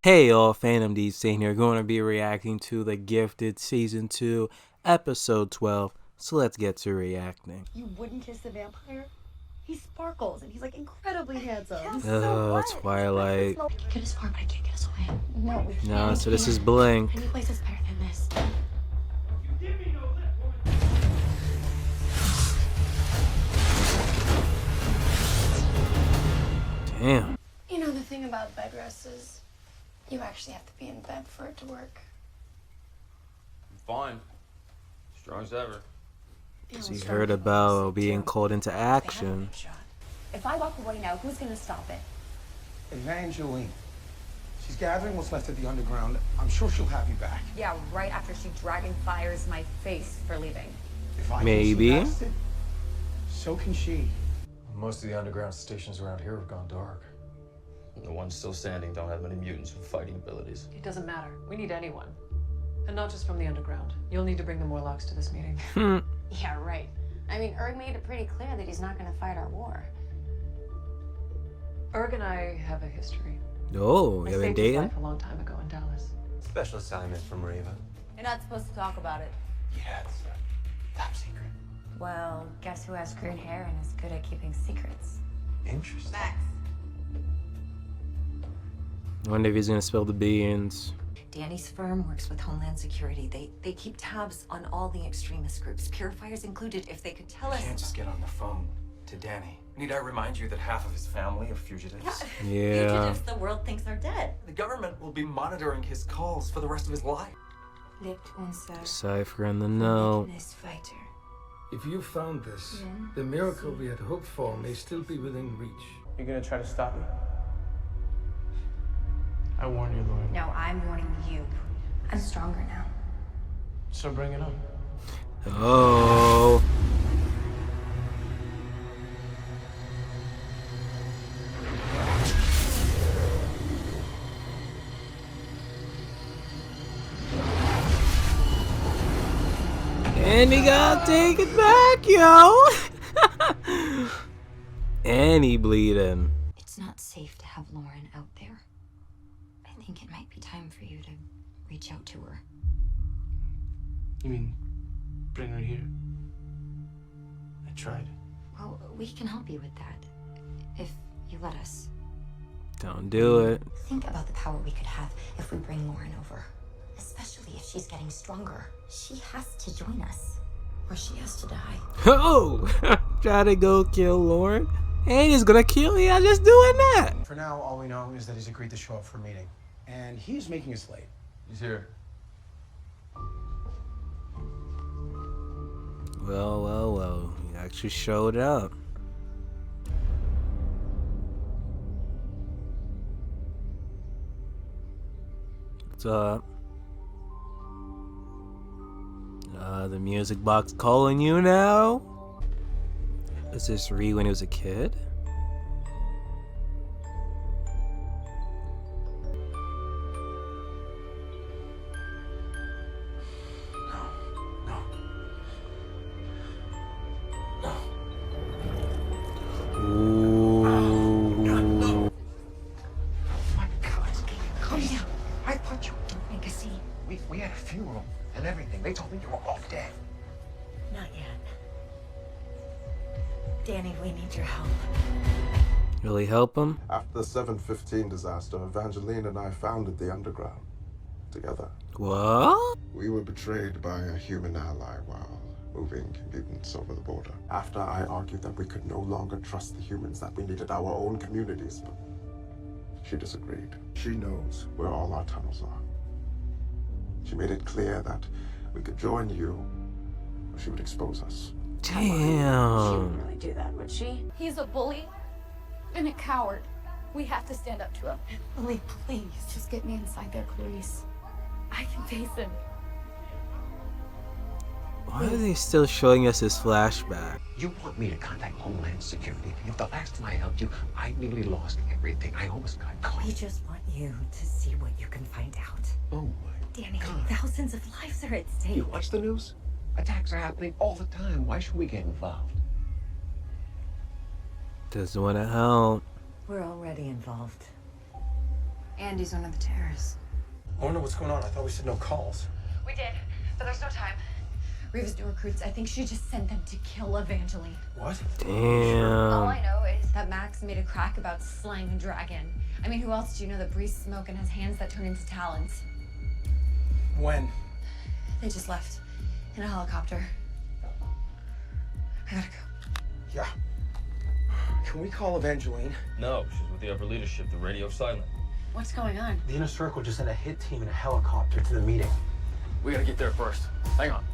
Hey all, Fandom saying here, going to be reacting to The Gifted Season 2, Episode 12, so let's get to reacting. You wouldn't kiss the vampire? He sparkles, and he's like incredibly handsome. Oh, so Twilight. I can get us far, but I can't get us away. No, we can't. No, so this is Blink. Any place is better than this. Damn. You know, the thing about bed rest is you actually have to be in bed for it to work. I'm fine. Strong as ever. He heard about being called into action. If I walk away now, who's gonna stop it? Evangeline. She's gathering what's left of the underground. I'm sure she'll have you back. Yeah, right after she dragon fires my face for leaving. If I Maybe. Can see past it, so can she. Most of the underground stations around here have gone dark. The ones still standing don't have many mutants with fighting abilities. It doesn't matter. We need anyone. And not just from the underground. You'll need to bring the Morlocks to this meeting. Yeah, right. I mean, Erg made it pretty clear that he's not going to fight our war. Erg and I have a history. Oh, I you been saved his dating? life a long time ago in Dallas. Special assignment from Reva. You're not supposed to talk about it. Yeah, it's top secret. Well, guess who has green hair and is good at keeping secrets? Interesting. Max. I wonder if he's gonna spill the beans. Danny's firm works with Homeland Security. They keep tabs on all the extremist groups, Purifiers included. If they could tell us... I can't just get on the phone to Danny. Need I remind you that half of his family are fugitives? Yeah. Fugitives the world thinks are dead. The government will be monitoring his calls for the rest of his life. Cypher in the know. Fighter. If you found this, the miracle we had hoped for may still be within reach. You're gonna try to stop me? I warned you, Lauren. No, I'm warning you. I'm stronger now. So bring it on. Oh. And he gotta take it back, yo. And he bleeding. It's not safe to have Lauren out there. I think it might be time for you to reach out to her. You mean bring her here? I tried. Well, we can help you with that. If you let us. Don't do it. Think about the power we could have if we bring Lauren over. Especially if she's getting stronger. She has to join us. Or she has to die. Oh! Try to go kill Lauren. And he's gonna kill you. I'm just doing that. For now, all we know is that he's agreed to show up for a meeting. And he's making us late. He's here. Well. He actually showed up. What's up? The music box calling you now? Is this Ree when he was a kid? Calm down. I thought you would make a scene. We had a funeral and everything. They told me you were all dead. Not yet. Danny, we need your help. Really help him? After the 715 disaster, Evangeline and I founded the Underground together. What? We were betrayed by a human ally while moving mutants over the border. After I argued that we could no longer trust the humans, that we needed our own communities, but she disagreed. She knows where all our tunnels are. She made it clear that we could join you, or she would expose us. She Damn. wouldn't really do that, would she? He's a bully and a coward. We have to stand up to him. Lily, please. Just get me inside there, Clarice. I can face him. Why are they still showing us his flashback? You want me to contact Homeland Security? If the last time I helped you, I nearly lost everything. I almost got caught. We just want you to see what you can find out. Oh my Danny, God. thousands of lives are at stake. You watch the news? Attacks are happening all the time. Why should we get involved? Doesn't want to help. We're already involved. Andy's one of the terrorists. I wonder what's going on. I thought we said no calls. We did, but there's no time. Riva's new recruits, I think she just sent them to kill Evangeline. What? All Damn. I know is that Max made a crack about slaying a dragon. I mean, who else do you know that breathes smoke and has hands that turn into talons? When? They just left in a helicopter. I gotta go. Yeah. Can we call Evangeline? No, she's with the upper leadership. The radio's silent. What's going on? The Inner Circle just sent a hit team in a helicopter to the meeting. We gotta get there first. Hang on.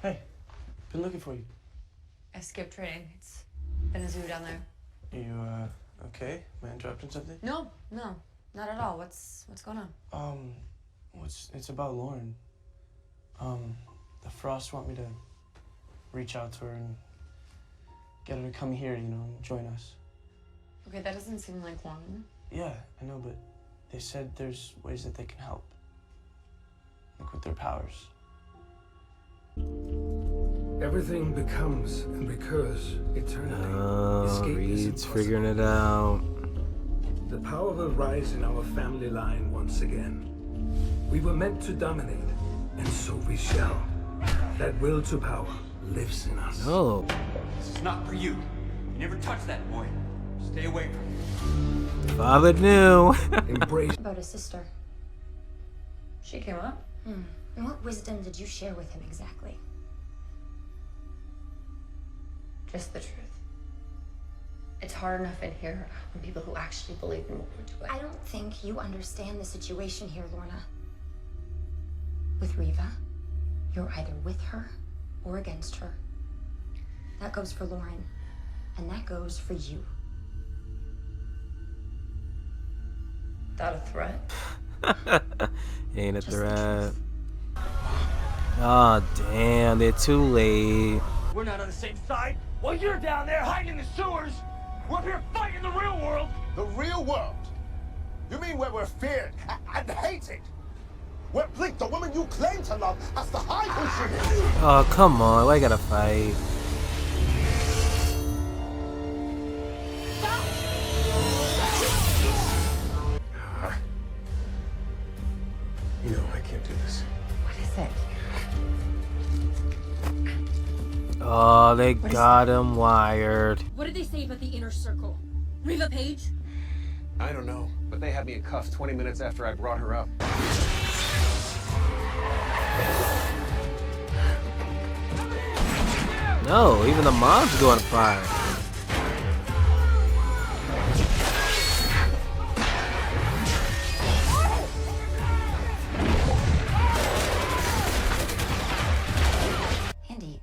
Hey, been looking for you. I skipped training. It's been a zoo down there. You, okay? Man dropped in something? No, not at all. What's going on? It's about Lauren. The Frosts want me to reach out to her and get her to come here, you know, and join us. Okay, that doesn't seem like Lauren. Yeah, I know, but they said there's ways that they can help. Like with their powers. Everything becomes and recurs eternally. Oh, Escape is Reed's impossible. figuring it out. The power will rise in our family line once again. We were meant to dominate, and so we shall. That will to power lives in us. No. This is not for you. You never touch that boy. Stay away from him. Father knew. Embrace. About his sister. She came up. And what wisdom did you share with him exactly? Just the truth. It's hard enough in here when people who actually believe in what we're doing. I don't think you understand the situation here, Lorna. With Riva, you're either with her or against her. That goes for Lauren, and that goes for you. That a threat? Ain't a Just the threat. truth. Oh, damn. They're too late. We're not on the same side. While you're down there hiding in the sewers, we're up here fighting the real world. The real world? You mean where we're feared and hated? Where Blink, the woman you claim to love, has to hide who she is? Oh, come on. Why gotta fight? You know, I can't do this. What is it? Oh, they got him wired. What did they say about the inner circle? Riva Page? I don't know, but they had me in cuffs 20 minutes after I brought her up. No, even the mom's going to fire. Andy,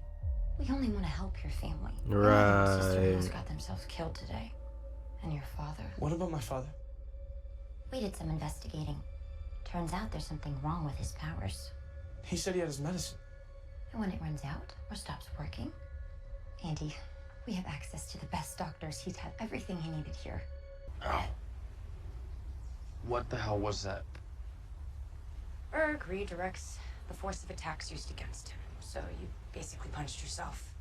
we only want to help your family. Right. Your sister-in-law's got themselves killed today. And your father. What about my father? We did some investigating. Turns out there's something wrong with his powers. He said he had his medicine. And when it runs out or stops working, Andy, we have access to the best doctors. He's had everything he needed here. Ow. What the hell was that? Berg redirects the force of attacks used against him. So you basically punched yourself.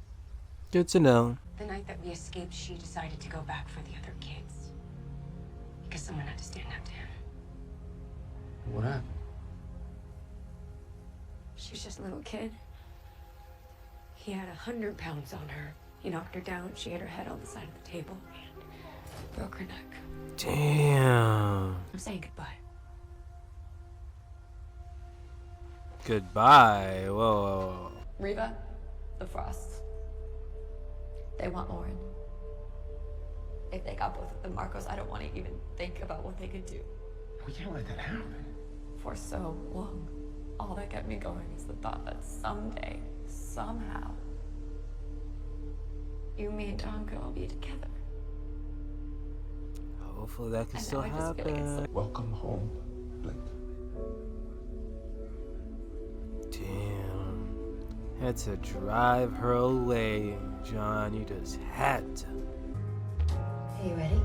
Good to know. The night that we escaped, she decided to go back for the other kids. Because someone had to stand up to him. What happened? She was just a little kid. He had 100 pounds on her. He knocked her down. She hit her head on the side of the table and broke her neck. Damn. I'm saying goodbye. Goodbye. Whoa, whoa, whoa. Riva, the Frosts. They want Lauren. If they got both of them, Marcos, I don't want to even think about what they could do. We can't let that happen. For so long, all that kept me going is the thought that someday, somehow, you, me, and Don could all be together. Hopefully that can And still now I just feel like it's happen. Welcome home, Blink. Damn. Had to drive her away, John. You just had to. Are you ready?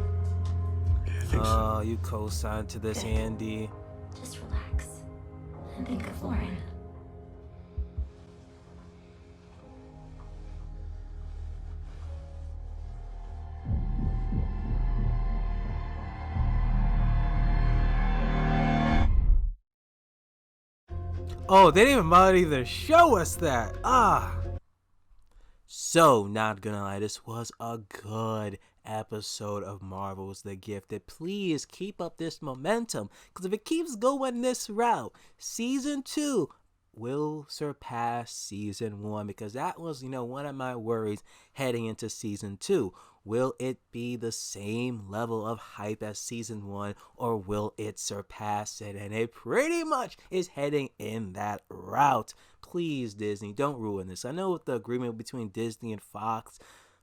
Oh, you co-signed to this, Good. Andy. Just relax and think of Lauren. Oh, they didn't even bother to show us that. So, not gonna lie, this was a good episode of Marvel's The Gifted. Please keep up this momentum, because if it keeps going this route, season 2 will surpass season 1, because that was, one of my worries heading into season 2. Will it be the same level of hype as season 1, or will it surpass it? And it pretty much is heading in that route. Please, Disney, don't ruin this. I know with the agreement between Disney and Fox,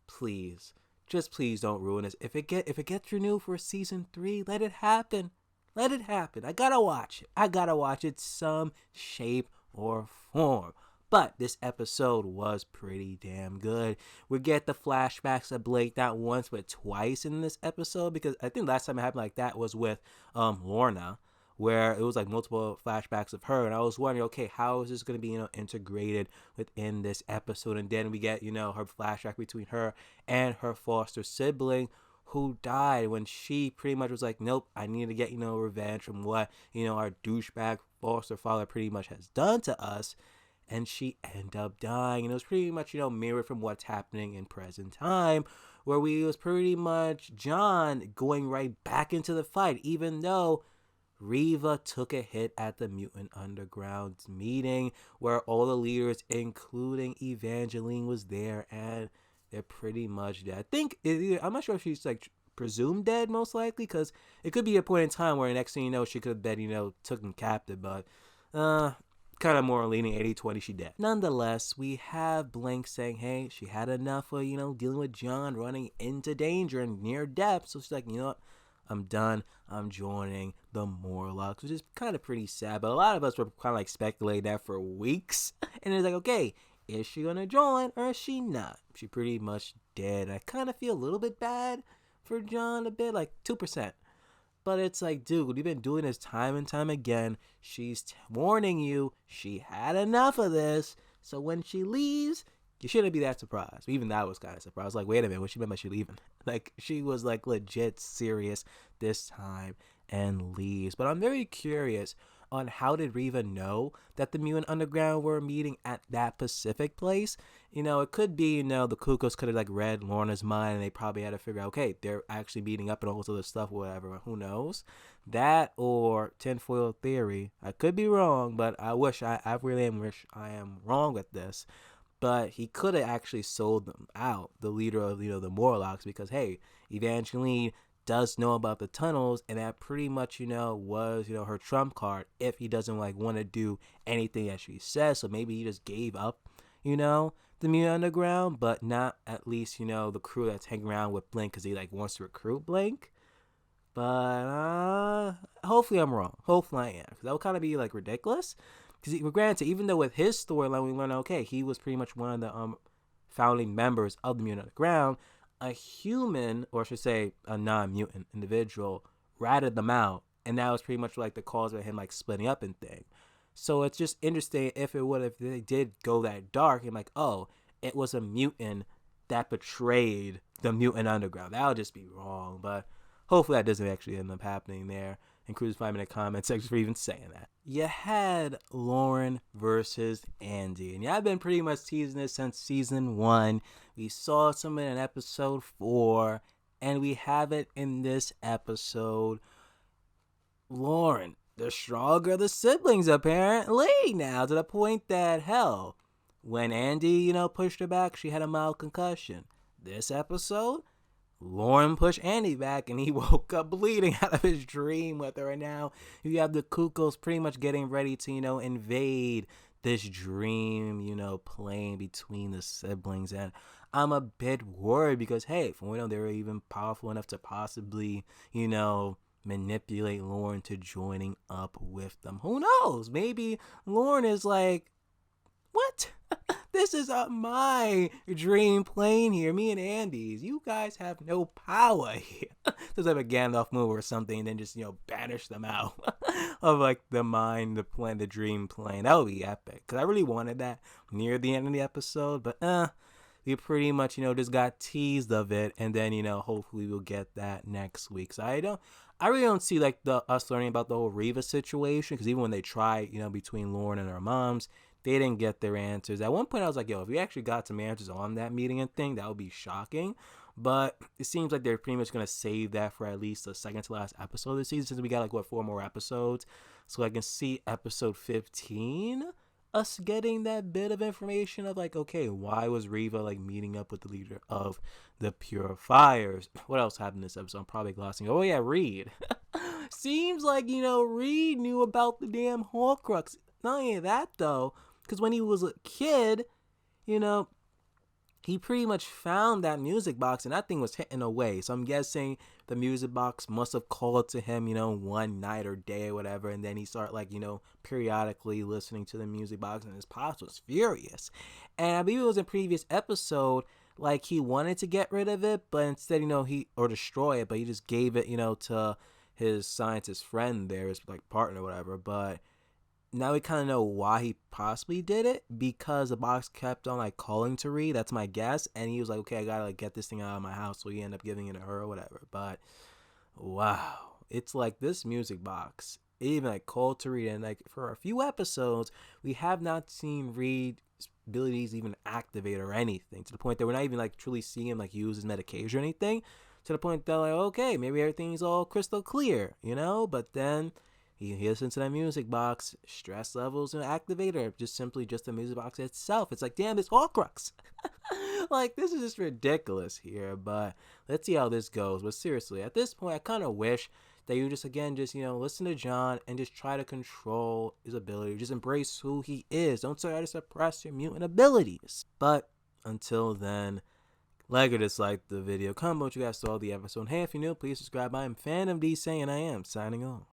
please, just please don't ruin this. If it gets renewed for season 3, let it happen. Let it happen. I gotta watch it. I gotta watch it some shape or form. But this episode was pretty damn good. We get the flashbacks of Blake not once but twice in this episode, because I think last time it happened like that was with Lorna, where it was like multiple flashbacks of her, and I was wondering, okay, how is this going to be integrated within this episode? And then we get her flashback between her and her foster sibling, who died when she pretty much was like, nope, I need to get revenge from what our douchebag foster father pretty much has done to us. And she ended up dying, and it was pretty much mirrored from what's happening in present time, where it was pretty much John going right back into the fight, even though Reva took a hit at the Mutant Underground's meeting, where all the leaders, including Evangeline, was there, and they're pretty much dead. I think, I'm not sure if she's like presumed dead, most likely, because it could be a point in time where next thing you know, she could have been, taken captive, but, kind of more leaning 80-20, she dead. Nonetheless, we have Blank saying, hey, she had enough of, dealing with John running into danger and near death, so she's like, you know what? I'm done. I'm joining the Morlocks, which is kind of pretty sad. But a lot of us were kind of like speculating that for weeks. And it's like, okay, is she going to join or is she not? She pretty much dead. I kind of feel a little bit bad for John, a bit, like 2%. But it's like, dude, we've been doing this time and time again. She's warning you. She had enough of this. So when she leaves, you shouldn't be that surprised. Even that was kind of surprised. Like, wait a minute, what she meant by she leaving? Like, she was like legit serious this time and leaves. But I'm very curious on how did Reva know that the Mutant Underground were meeting at that specific place? It could be, the Cuckoos could have like read Lorna's mind, and they probably had to figure out, okay, they're actually meeting up and all this other stuff, whatever. Who knows? That or tinfoil theory. I could be wrong, but I wish I really wish I am wrong with this. But he could have actually sold them out, the leader of, the Morlocks, because, hey, Evangeline does know about the tunnels, and that pretty much, was, her trump card if he doesn't, like, want to do anything that she says. So maybe he just gave up, the Mutant Underground, but not at least, the crew that's hanging around with Blink, because he, like, wants to recruit Blink. But hopefully I'm wrong. Hopefully I am, because that would kind of be, like, ridiculous. Because granted, even though with his storyline we learn, okay, he was pretty much one of the founding members of the Mutant Underground, a human, or I should say a non-mutant individual, ratted them out, and that was pretty much like the cause of him like splitting up and thing. So it's just interesting if they did go that dark and like, oh, it was a mutant that betrayed the Mutant Underground. That would just be wrong, but hopefully that doesn't actually end up happening there. And crucify me in the comment section for even saying that. You had Lauren versus Andy. And yeah, I've been pretty much teasing this since season 1. We saw some in episode 4. And we have it in this episode. Lauren, the stronger of the siblings apparently now. To the point that, hell, when Andy, pushed her back, she had a mild concussion. This episode, Lauren pushed Andy back, and he woke up bleeding out of his dream with her. And now you have the Cuckoos pretty much getting ready to, invade this dream, plane between the siblings. And I'm a bit worried because, hey, from what I know, they were even powerful enough to possibly, manipulate Lauren to joining up with them. Who knows? Maybe Lauren is like, what? This is my dream plane here, me and Andy's. You guys have no power here. Just like a Gandalf move or something, and then just, banish them out of like the mind, the plane, the dream plane. That would be epic. Because I really wanted that near the end of the episode, but we pretty much, just got teased of it, and then, hopefully we'll get that next week. So I really don't see like us learning about the whole Reva situation, because even when they tried, between Lauren and her moms, they didn't get their answers. At one point, I was like, yo, if we actually got some answers on that meeting and thing, that would be shocking. But it seems like they're pretty much going to save that for at least the second to last episode of the season, since we got 4 more episodes. So I can see episode 15, us getting that bit of information of okay, why was Reva meeting up with the leader of the Purifiers? What else happened in this episode? I'm probably glossing. Oh yeah, Reed. Seems like Reed knew about the damn Horcrux. Not only that though, because when he was a kid, he pretty much found that music box, and that thing was hitting away. So I'm guessing the music box must have called to him, one night or day or whatever, and then he started, periodically listening to the music box, and his pops was furious. And I believe it was in previous episode, he wanted to get rid of it, but instead, or destroy it, but he just gave it, to his scientist friend there, his partner or whatever. But now we kind of know why he possibly did it, because the box kept on calling to Reed. That's my guess. And he was like, okay, I gotta get this thing out of my house. So he ended up giving it to her or whatever. But wow, it's this music box, it even called to Reed. And for a few episodes, we have not seen Reed's abilities even activate or anything, to the point that we're not even truly seeing him use his medication or anything, to the point that okay, maybe everything's all crystal clear, but then he listens to that music box, stress levels and activator, just the music box itself. It's damn, this Horcrux. This is just ridiculous here, but let's see how this goes. But seriously, at this point, I kind of wish that you just listen to John and just try to control his ability. Just embrace who he is. Don't try to suppress your mutant abilities. But until then, like or dislike the video, comment what you guys saw the episode. Hey, if you're new, please subscribe. I am Fandom D saying I am signing on.